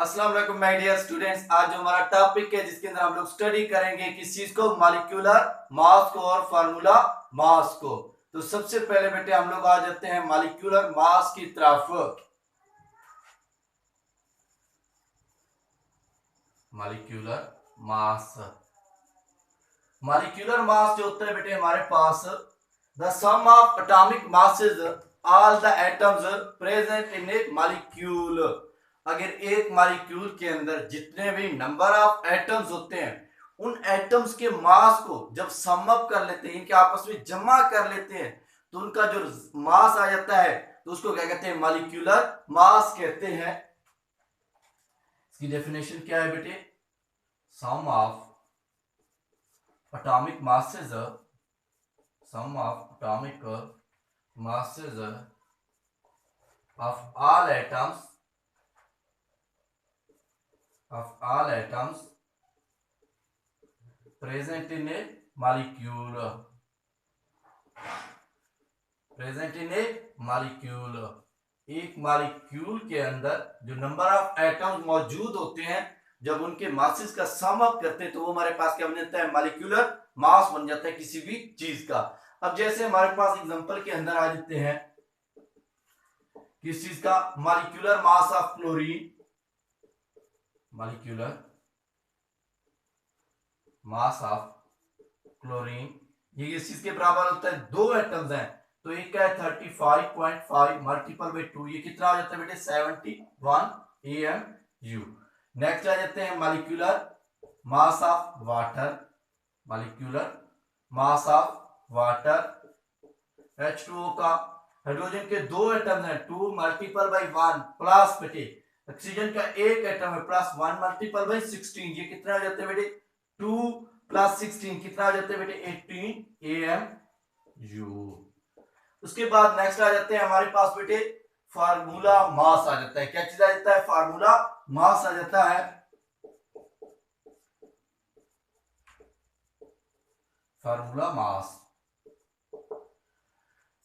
अस्सलाम वालेकुम my dear students. आज जो हमारा टॉपिक है जिसके अंदर हम लोग स्टडी करेंगे किस चीज को, मॉलिक्यूलर मास को और फार्मूला मास को। तो सबसे पहले बेटे हम लोग आ जाते हैं मॉलिक्यूलर मास की तरफ। मॉलिक्यूलर मास, मॉलिक्यूलर मास जो होता है बेटे हमारे पास the sum of atomic masses all the atoms present in a molecule. अगर एक मॉलिक्यूल के अंदर जितने भी नंबर ऑफ एटम्स होते हैं उन एटम्स के मास को जब सम अप कर लेते हैं, इनके आपस में जमा कर लेते हैं, तो उनका जो मास आ जाता है तो उसको क्या कहते हैं, मॉलिक्यूलर मास कहते हैं। इसकी डेफिनेशन क्या है बेटे? सम of atomic masses sum of atomic masses of all atoms present in a molecule, present in a molecule। एक मॉलिक्यूल के अंदर जो नंबर ऑफ एटम्स मौजूद होते हैं जब उनके मासेस का सम अप करते हैं तो वो हमारे पास क्या बन जाता है, मॉलिक्यूलर मास बन जाता है किसी भी चीज का। अब जैसे हमारे पास एग्जांपल के अंदर आ जाते हैं किस चीज का, molecular mass of chlorine, molecular mass of chlorine ये किस चीज के बराबर होता है, दो एटम्स हैं तो एक का है 35.5 मल्टीपल बाय 2, ये कितना हो जाता है बेटे 71 AMU। नेक्स्ट आ जाते हैं molecular mass of water, molecular mass of water H2O का, हाइड्रोजन के दो एटम्स हैं 2 मल्टीपल बाय 1 प्लस बेटे ऑक्सीजन का एक एटम है प्लस 1 मल्टीपल बाय 16, ये कितना हो जाते हैं बेटे 2 प्लस 16 कितना हो जाते हैं बेटे 18 AMU। उसके बाद नेक्स्ट आ जाते हैं हमारे पास बेटे फार्मूला मास आ जाता है। क्या चीज आ जाता है, फार्मूला मास आ जाता है। फार्मूला मास,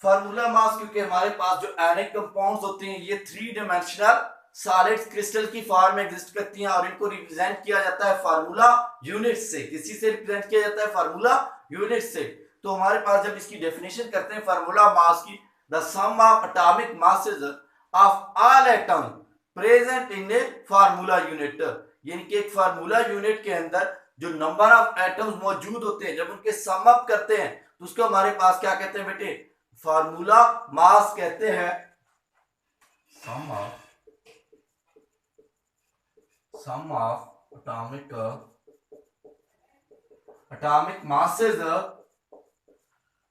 फार्मूला मास क्योंकि हमारे पास जो एनिक कंपाउंड्स होते हैं ये 3 डायमेंशनल सॉलिड्स क्रिस्टल की फॉर्म में एग्जिस्ट करती हैं और इनको रिप्रेजेंट किया जाता है फार्मूला यूनिट से। किसी से रिप्रेजेंट किया जाता है, फार्मूला यूनिट से। तो हमारे पास जब इसकी डेफिनेशन करते हैं फार्मूला मास की, the sum of atomic masses of all atom present in a formula unit, यानी कि एक फार्मूला यूनिट के अंदर जो नंबर ऑफ एटम्स मौजूद होते हैं जब उनके सम अप करते हैं तो उसको हमारे पास क्या कहते हैं बेटे, फार्मूला मास कहते हैं। Sum of atomic masses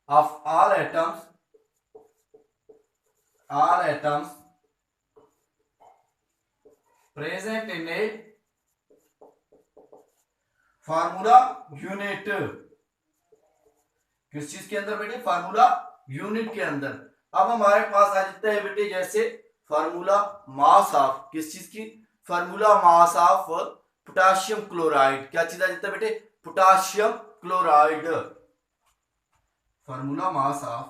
of all atoms present in a formula unit. किस चीज के अंदर बेटे, फार्मूला यूनिट के अंदर। अब हमारे पास आ जाता है बेटे जैसे फार्मूला मास ऑफ किस चीज की, formula mass of potassium chloride. क्या चीज आ जाता है बेटे, potassium chloride. Formula mass of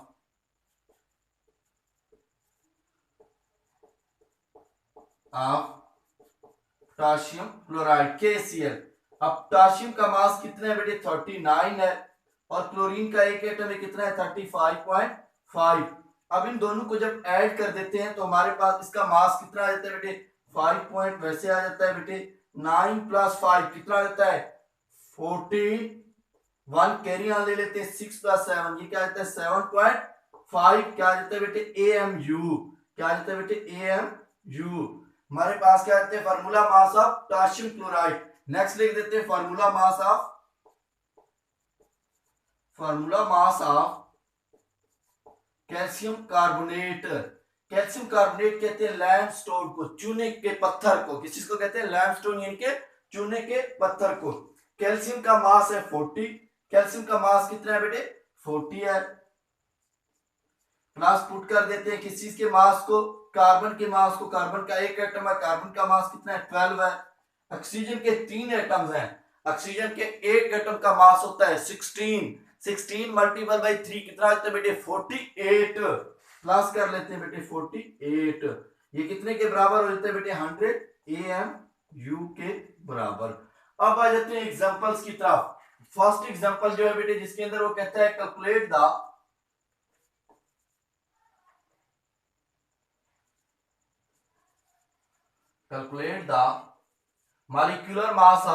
potassium chloride KCl। अब पोटाशियम का मास कितना है बेटे 39 है और क्लोरीन का एक एटम है कितना है 35.5। अब इन दोनों को जब ऐड कर देते हैं तो हमारे पास इसका मास कितना आ जाता है बेटे 5 पॉइंट वैसे आ जाता है बेटे 9 प्लस 5 कितना आ जाता है 41, कैरी ऑन ले लेते हैं 6 प्लस 7 ये क्या आ जाता है 7.5, क्या आ जाता है बेटे AMU। क्या आ जाता है बेटे AMU। हमारे पास क्या आते हैं formula mass of potassium chloride. Next लिख देते हैं formula mass of calcium carbonate. Calcium carbonate कहते हैं लैमस्टोन को, चूने के पत्थर को। किस चीज को कहते हैं, लैमस्टोन यानी के चूने के पत्थर को। कैल्शियम का मास है 40, कैल्शियम का मास कितना है बेटे 40 है। प्लस पुट कर देते हैं किस चीज के मास को, कार्बन के मास को। कार्बन का एक एटम है, कार्बन का मास कितना है 12 है। ऑक्सीजन के 3 एटम्स हैं, ऑक्सीजन के एक एटम का मास होता है 16 मल्टीपल बाई 3 कितना आता है बेटे 48। प्लस कर लेते हैं बेटे 48, ये कितने के बराबर हो जाते हैं बेटे 100 AMU। यू के बराबर। अब आ जाते हैं एग्जांपल्स की तरफ। फर्स्ट एग्जांपल जो है बेटे, जिसके अंदर वो कहता है calculate the molecular mass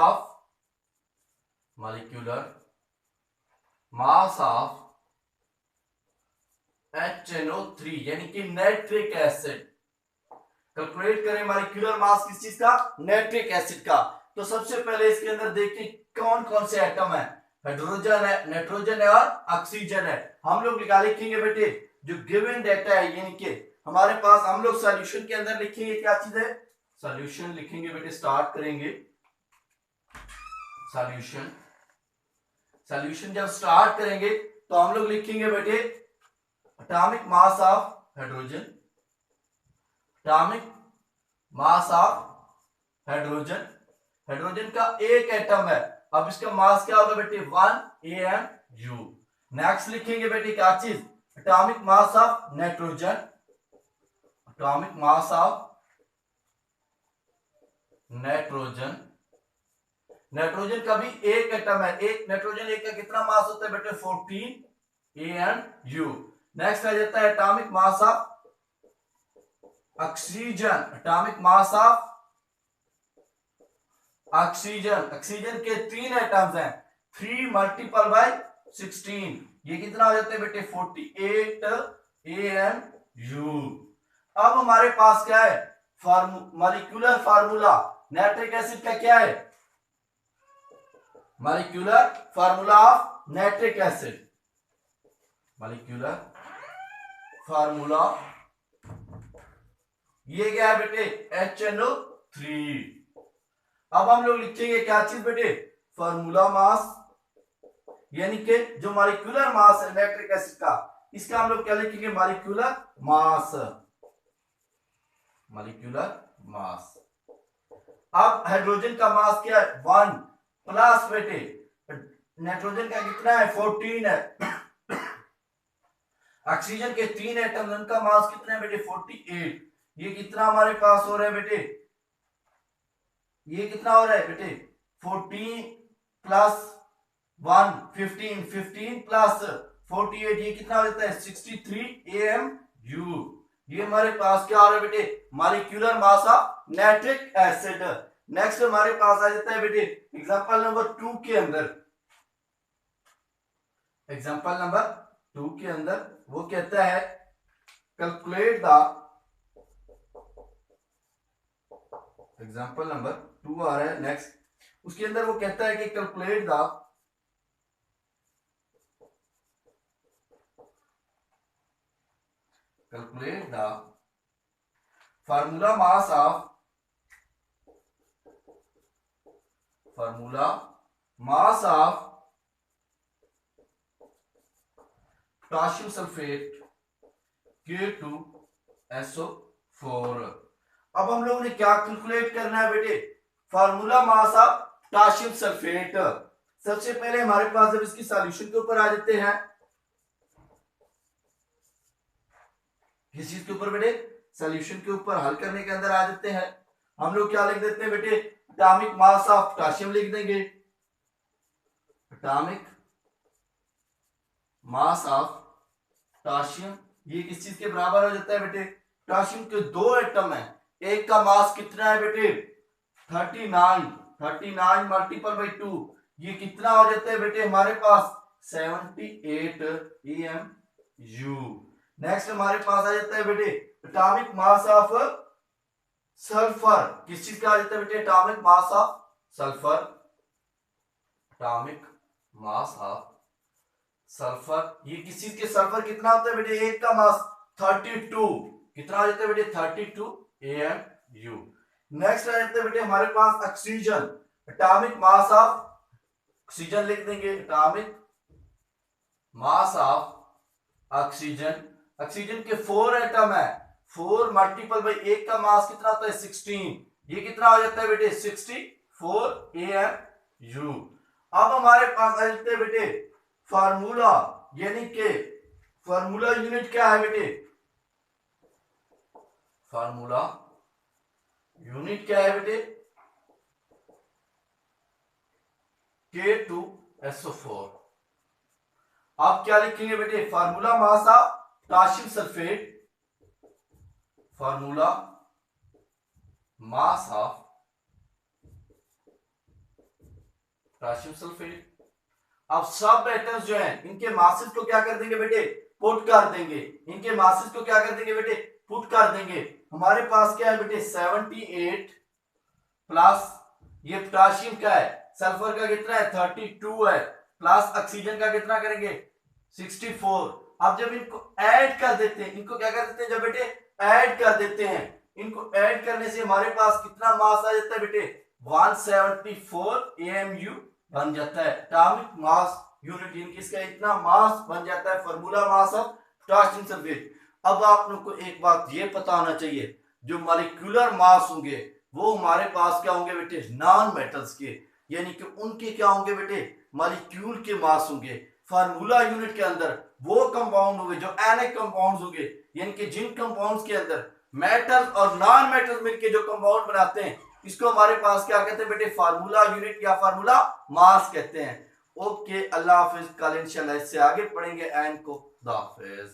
of HNO3 यानी कि नाइट्रिक एसिड। कैलकुलेट करें मॉलिक्यूलर मास किस चीज का, नाइट्रिक एसिड का। तो सबसे पहले इसके अंदर देखिए कौन कौन से एटम है, हाइड्रोजन है, नाइट्रोजन है और ऑक्सीजन है। हम लोग लिखेंगे बेटे जो गिवन डेटा है, यानी कि हमारे पास हम लोग सॉल्यूशन के अंदर लिखेंगे क्या चीज है, सॉल्यूशन लिखेंगे बेटे, स्टार्ट करेंगे सॉल्यूशन जब स्टार्ट करेंगे तो हम लोग लिखेंगे बेटे atomic mass of hydrogen, hydrogen का एक एटम है। अब इसका मास क्या होगा बेटे 1 AMU। नेक्स्ट लिखेंगे बेटे क्या चीज, atomic mass of nitrogen, nitrogen का भी एक एटम है, एक नाइट्रोजन एक का कितना मास होता है बेटे 14 AMU। नेक्स्ट आ जाता है एटॉमिक मास ऑफ ऑक्सीजन के 3 एटम्स हैं, 3 मल्टीपल बाय 16, ये कितना हो जाता है बेटे 48 AMU। अब हमारे पास क्या है, मॉलिक्यूलर फार्मूला नाइट्रिक एसिड का क्या है, molecular formula of nitric acid, molecular formula ये क्या है बेटे HNO3। अब हम लोग लिखेंगे क्या चीज बेटे, फार्मूला मास, यानी कि जो मॉलिक्यूलर मास है नाइट्रिक एसिड का, इसका हम लोग क्या लिखेंगे मॉलिक्यूलर मास। अब हाइड्रोजन का मास क्या है 1 प्लस बेटे नाइट्रोजन का कितना है 14 है, ऑक्सीजन के 3 एटम, उनका मास कितना है बेटे 48। ये कितना हमारे पास हो रहा है बेटे, ये कितना हो रहा है बेटे 14 प्लस 1 15 प्लस 48, ये कितना हो जाता है 63 AMU। ये हमारे पास क्या हो रहा है बेटे molecular mass of nitric acid. Next हमारे पास आ जाता है बेटे एग्जांपल नंबर 2 के अंदर, वो कहता है कैलकुलेट द, एग्जांपल नंबर 2 आ रहा है नेक्स्ट, उसके अंदर वो कहता है कि calculate the formula mass of potassium sulphate K2SO4। अब हम लोगों ने क्या कैलकुलेट करना है बेटे, formula mass of potassium sulphate. सबसे पहले हमारे पास जब इसकी सॉल्यूशन के ऊपर आ जाते हैं, किस चीज के ऊपर बेटे, सॉल्यूशन के ऊपर हल करने के अंदर आ जाते हैं, हम लोग क्या लिख देते हैं बेटे एटॉमिक मास ऑफ पोटेशियम लिख देंगे, एटॉमिक मास ऑफ पोटेशियम, ये किस चीज के बराबर हो जाता है बेटे, पोटेशियम के 2 एटम है, एक का मास कितना है बेटे 39 मल्टीपल बाई 2, ये कितना हो जाता है बेटे हमारे पास 78 AMU। नेक्स्ट हमारे पास आ जाता है बेटे एटॉमिक मास ऑफ सल्फर, किस चीज का आ जाता है बेटे एटॉमिक मास ऑफ सल्फर, ये किस चीज के सल्फर कितना होता है बेटे, एक का मास 32, कितना आ जाता है बेटे 32 AMU। नेक्स्ट आ जाता है बेटे हमारे पास oxygen, atomic mass of oxygen लिख देंगे, एटॉमिक मास ऑफ ऑक्सीजन के 4 एटम है, 4 मल्टीपल बाई एक का मास कितना होता है 16, ये कितना हो जाता है बेटे 64 AMU। अब हमारे पास आ जाते हैं बेटे फार्मूला, यानी कि फार्मूला यूनिट क्या है बेटे, फार्मूला यूनिट क्या है बेटे K2SO4। आप क्या लिखेंगे बेटे, formula mass of potassium sulphate, formula mass of potassium sulphate. अब सब एटम्स जो हैं इनके मासेस को क्या कर देंगे बेटे, पुट कर देंगे, इनके मासेस को क्या कर देंगे बेटे, पुट कर देंगे। हमारे पास क्या है बेटे 78 प्लस ये पोटेशियम क्या है, सल्फर का कितना है 32 है, प्लस ऑक्सीजन का कितना करेंगे 64। अब जब इनको ऐड कर देते हैं, इनको क्या कर देते हैं, जब बेटे ऐड कर देते हैं, इनको ऐड करने से हमारे पास कितना मास आ जाता है बेटे 174 AMU बन जाता है, एटॉमिक मास यूनिट। इनका इतना मास बन जाता है, formula mass of potassium sulphate. अब आप लोग को एक बात ये पता होना चाहिए, जो मॉलिक्यूलर मास होंगे वो हमारे पास क्या होंगे बेटे, नॉन मेटल्स के, यानी कि उनके क्या होंगे बेटे, मॉलिक्यूल के मास होंगे। फार्मूला यूनिट के अंदर वो कंपाउंड होंगे जो एनिक कंपाउंड्स होंगे, यानी कि जिन कंपाउंड्स के अंदर मेटल्स और नॉन मेटल्स मिलके जो कंपाउंड बनाते हैं, इसको हमारे पास क्या कहते हैं बेटे, फार्मूला यूनिट या फार्मूला मास कहते हैं। ओके, अल्लाह हाफिज। कल इंशाल्लाह इससे आगे पढ़ेंगे एन को। खुदा हाफिज।